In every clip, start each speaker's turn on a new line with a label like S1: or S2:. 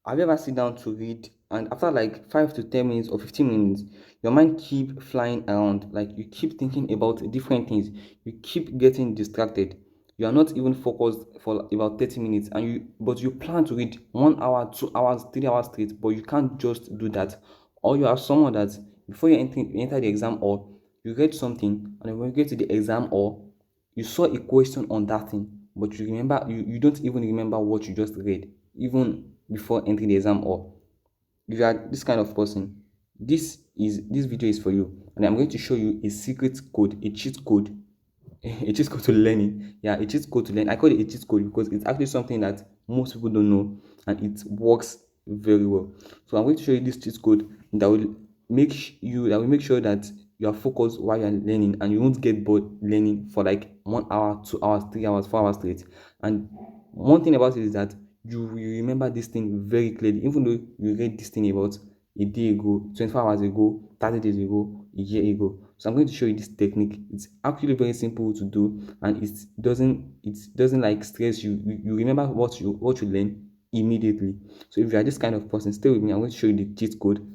S1: Have you ever sit down to read and after like 5 to 10 minutes or 15 minutes, your mind keep flying around, like you keep thinking about different things, you keep getting distracted. You are not even focused for about 30 minutes and you plan to read 1 hour, 2 hours, 3 hours straight, but you can't just do that. Or you are someone that before you enter the exam or you read something and then when you get to the exam or you saw a question on that thing, but you don't even remember what you just read, even before entering the exam. Or if you are this kind of person, this video is for you, and I'm going to show you a secret code, a cheat code, a cheat code to learning. Yeah, a cheat code to learn. I call it a cheat code because it's actually something that most people don't know, and it works very well. So I'm going to show you this cheat code that will make sure that you are focused while you're learning and you won't get bored learning for like 1 hour, 2 hours, 3 hours, 4 hours straight. And one thing about it is that you will remember this thing very clearly, even though you read this thing about a day ago, 24 hours ago, 30 days ago, a year ago. So I'm going to show you this technique. It's actually very simple to do, and it doesn't like stress you. You remember what you learn immediately. So if you are this kind of person, stay with me. I'm going to show you the cheat code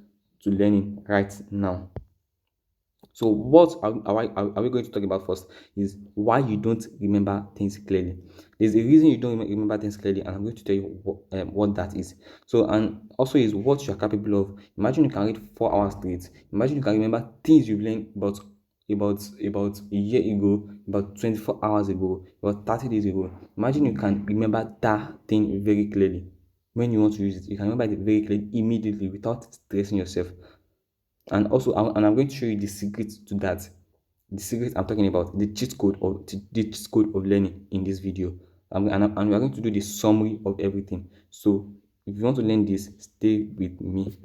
S1: to learning right now. So what are we going to talk about first is why you don't remember things clearly. There's a reason you don't remember things clearly, and I'm going to tell you what that is. So, and also is what you're capable of. Imagine you can read 4 hours straight. Imagine you can remember things you've learned about a year ago, about 24 hours ago, about 30 days ago. Imagine you can remember that thing very clearly. When you want to use it, you can remember it very clearly immediately without stressing yourself. And also I'm going to show you the secret to that. The secret I'm talking about, the cheat code of learning in this video. And we are going to do the summary of everything. So if you want to learn this, stay with me.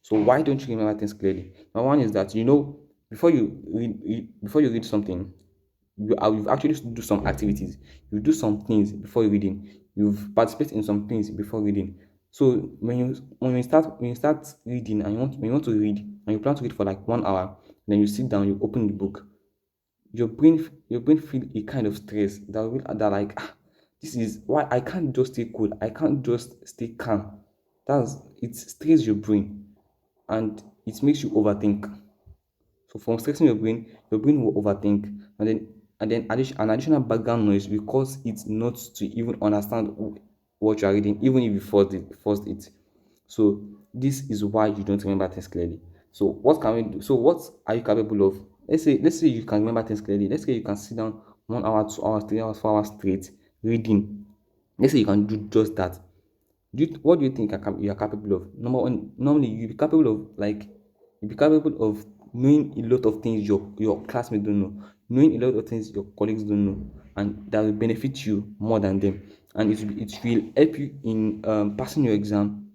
S1: So why don't you remember things clearly? Number one is that before you read something, you've actually do some activities. You do some things before reading. You've participated in some things before reading. So when you start reading and you want to read and you plan to read for like 1 hour, then you sit down, you open the book, your brain feel a kind of stress that like this is why I can't just stay cool. I can't just stay calm. It stresses your brain and it makes you overthink. So from stressing your brain will overthink, an additional background noise will cause it not to even understand what you are reading, even if you forced it. So this is why you don't remember things clearly. So what can we do? So what are you capable of? Let's say you can remember things clearly. Let's say you can sit down 1 hour, 2 hours, 3 hours, 4 hours straight reading. Let's say you can do just that. What do you think you are capable of? Number one, normally you'll be capable of knowing a lot of things your classmates don't know, knowing a lot of things your colleagues don't know, and that will benefit you more than them. And it will help you in passing your exam,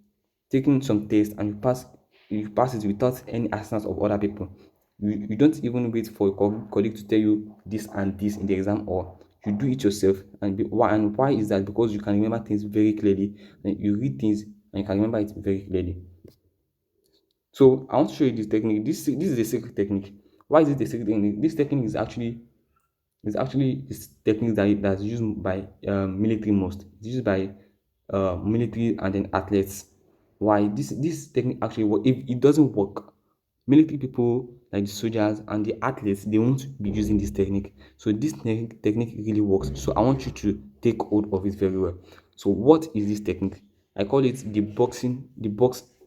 S1: taking some tests, and you pass it without any assistance of other people. You don't even wait for a colleague to tell you this and this in the exam, or you do it yourself. And why is that? Because you can remember things very clearly, and you read things and you can remember it very clearly. So I want to show you this technique. This is a secret technique. Why is it a secret technique? This technique is actually this technique that's used by military most. It's used by military and then athletes. Why this technique actually work? If it doesn't work, military people like the soldiers and the athletes, they won't be using this technique. So this technique really works. So I want you to take hold of it very well. So what is this technique? I call it the box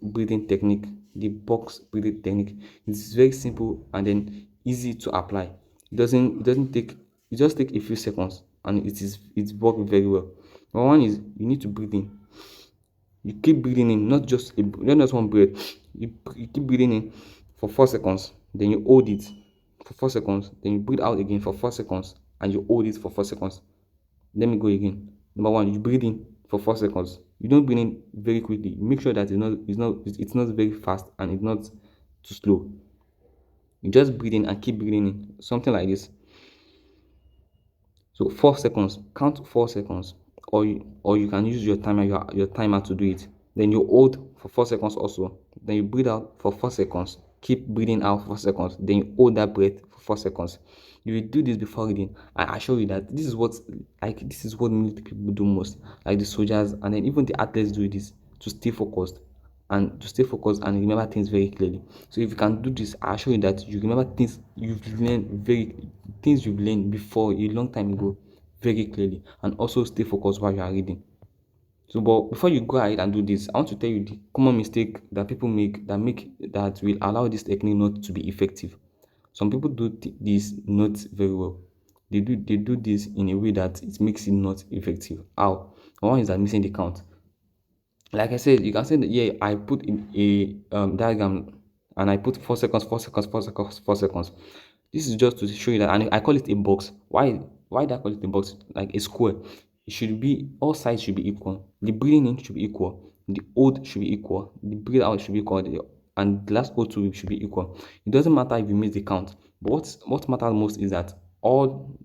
S1: breathing technique. The box breathing technique. It's very simple and then easy to apply. It doesn't take it just take a few seconds and it's work very well. Number one is you need to breathe in. You keep breathing in, not just one breath. You keep breathing in for 4 seconds, then you hold it for 4 seconds, then you breathe out again for 4 seconds, and you hold it for 4 seconds. Let me go again. Number one, you breathe in for 4 seconds. You don't breathe in very quickly. Make sure that it's not very fast and it's not too slow. You just breathe in and keep breathing in, something like this. So 4 seconds, count 4 seconds, or you can use your timer to do it. Then you hold for 4 seconds also. Then you breathe out for 4 seconds. Keep breathing out for 4 seconds. Then you hold that breath for 4 seconds. You will do this before reading. I assure you that this is what military people do most, like the soldiers and then even the athletes do this. to stay focused and remember things very clearly. So if you can do this, I assure you that you remember things you've learned before a long time ago very clearly, and also stay focused while you are reading. So, but before you go ahead and do this, I want to tell you the common mistake that people make that will allow this technique not to be effective. Some people do this not very well. They do this in a way that it makes it not effective. How? One is that missing the count. Like I said, you can say that, yeah, I put in a diagram and I put 4 seconds, 4 seconds, 4 seconds, 4 seconds. This is just to show you that, and I call it a box. Why do I call it a box? Like a square. It should be, all sides should be equal. The breathing in should be equal. The hold should be equal. The breathe out should be equal. And the last O2 should be equal. It doesn't matter if you miss the count. But what matters most is that all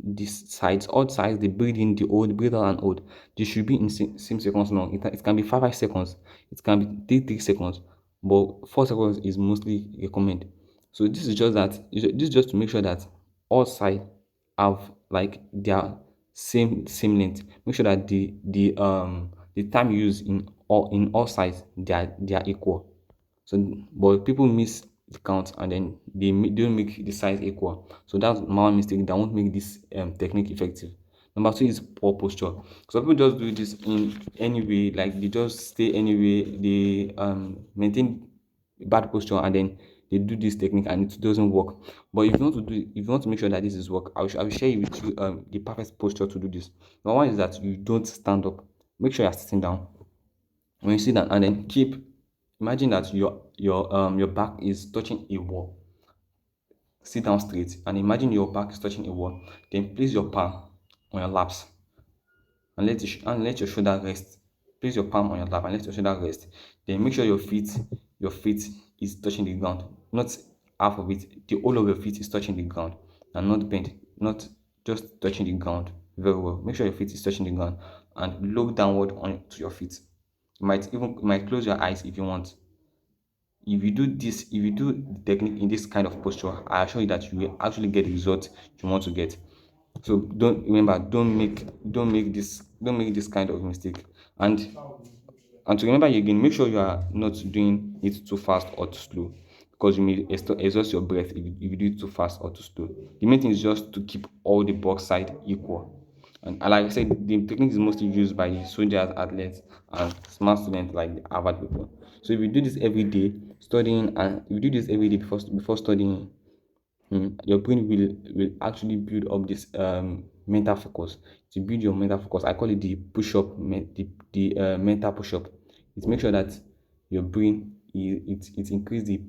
S1: sides, the breathe in, the hold, breathe out, and hold, they should be in same seconds long. It can be 5 seconds, it can be 3 seconds, but 4 seconds is mostly recommended. So this is just to make sure that all sides have like their same length. Make sure that the time used in all sides, they are equal. So, but people miss the count and then they don't make the size equal. So that's my one mistake that won't make this technique effective. Number two is poor posture. So people just do this in any way, like they just stay anyway, they maintain bad posture and then they do this technique and it doesn't work. But if you want to make sure that this is work, I will share with you the perfect posture to do this. Number one is that you don't stand up. Make sure you're sitting down. When you sit down and then imagine that your back is touching a wall. Sit down straight and imagine your back is touching a wall. Then place your palm on your laps and let your shoulder rest. Place your palm on your lap and let your shoulder rest. Then make sure your feet is touching the ground. Not half of it. The whole of your feet is touching the ground and not bent, not just touching the ground very well. Make sure your feet is touching the ground and look downward on to your feet. You might close your eyes if you want. If you do the technique in this kind of posture, I assure you that you will actually get the result you want to get. So don't make this kind of mistake. And to remember again, make sure you are not doing it too fast or too slow, because you may exhaust your breath if you do it too fast or too slow. The main thing is just to keep all the box side equal. And like I said, the technique is mostly used by the soldiers, athletes, and smart students like the Harvard people. So if you do this every day, studying, and if you do this every day before studying, your brain will actually build up this mental focus. To build your mental focus, I call it the push up, the mental push up. It makes sure that your brain it increase the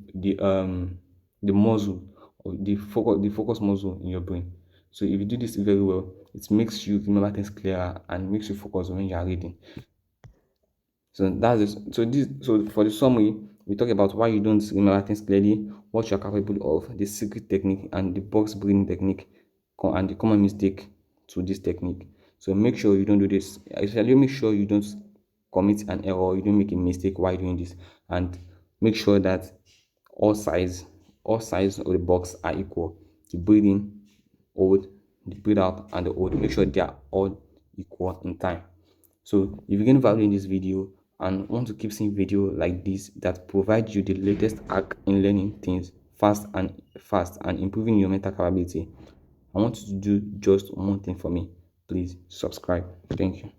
S1: muscle, or the focus muscle in your brain. So if you do this very well, it makes you remember things clearer and makes you focus when you are reading. So that's it. So for the summary, we talk about why you don't remember things clearly, what you are capable of, the secret technique, and the box breathing technique, and the common mistake to this technique. So make sure you don't do this. Especially make sure you don't commit an error, you don't make a mistake while doing this, and make sure that all sides, all sides of the box are equal. The breathing, hold, the breathe out, and the hold. Make sure they are all equal in time. So if you gain value in this video and want to keep seeing video like this that provide you the latest hack in learning things fast and improving your mental capability, I want you to do just one thing for me. Please subscribe. Thank you.